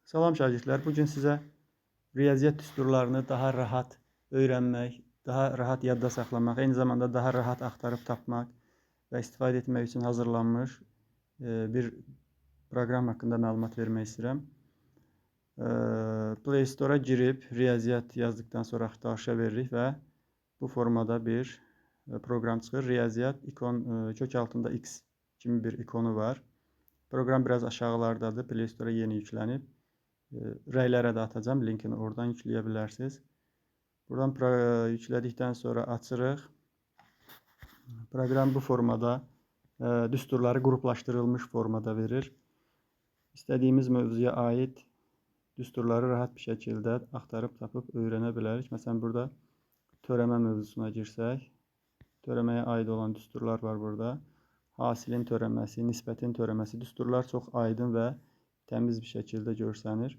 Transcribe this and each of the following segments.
Salam şagirdlər, bugün sizə riyaziyyat düsturlarını daha rahat öyrənmək, daha rahat yadda saxlamaq, eyni zamanda daha rahat axtarıb tapmaq və istifadə etmək üçün hazırlanmış bir proqram haqqında məlumat vermək istəyirəm. Play Store-a girib riyaziyyat yazdıqdan sonra axtarışa veririk və bu formada bir proqram çıxır. Riyaziyyat kök altında X kimi bir ikonu var. Proqram biraz aşağılardadır. Play Store-a yeni yüklənib. Rəylərə də atacağım. Linkini oradan yükləyə bilərsiniz. Buradan yüklədikdən sonra açırıq. Proqram bu formada düsturları qruplaşdırılmış formada verir. İstədiyimiz mövzuya aid düsturları rahat bir şəkildə axtarıb tapıb öyrənə bilərik. Məsələn, burada törəmə mövzusuna girsək, törəməyə aid olan düsturlar var burada. Hasilin törəməsi, nisbətin törəməsi düsturlar çox aydın və təmiz bir şəkildə görsənir.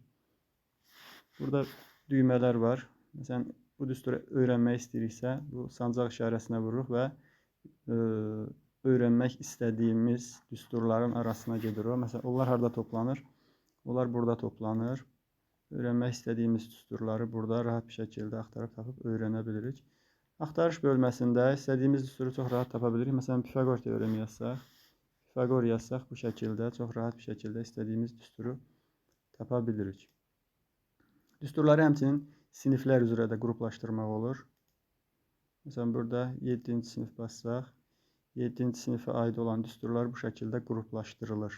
Burada düymələr var. Məsələn, bu düsturu öyrənmək istəyiriksə, bu sancaq işarəsinə vururuq və öyrənmək istədiyimiz düsturların arasına gedir o. Məsələn, onlar harada toplanır? Onlar burada toplanır. Öyrənmək istədiyimiz düsturları burada rahat bir şəkildə axtarıb tapıb öyrənə bilirik. Axtarış bölməsində istədiyimiz düsturu çox rahat tapa bilirik. Məsələn, Pifaqor teoremi yazsaq, Pifaqor yazsaq bu şəkildə çox rahat bir şəkildə istədiyimiz düsturu tapa bilirik. Düsturları həmçinin siniflər üzrə də qruplaşdırmaq olur. Məsələn, burada 7-ci sinif bassaq, 7-ci sinifə aid olan düsturlar bu şəkildə qruplaşdırılır.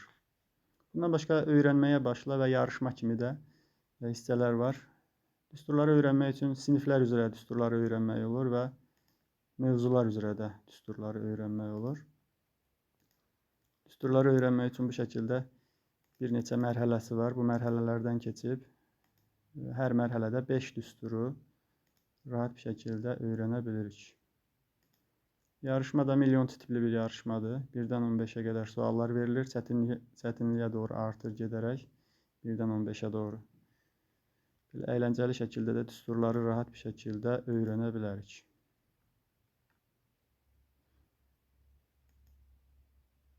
Bundan başqa öyrənməyə başla və yarışma kimi də hissələr var. Düsturları öyrənmək üçün siniflər üzrə düsturları öyrənmək olur və mövzular üzrə də düsturları öyrənmək olur. Düsturları öyrənmək üçün bu şəkildə bir neçə mərhələsi var. Bu mərhələlərdən keçib hər mərhələdə 5 düsturu rahat bir şəkildə öyrənə bilirik. Yarışma da milyonçu tipli bir yarışmadır. 1-dən 15-ə qədər suallar verilir. Çətinliyə doğru artır gedərək 1-dən 15-ə doğru. Əyləncəli şəkildə də düsturları rahat bir şəkildə öyrənə bilərik.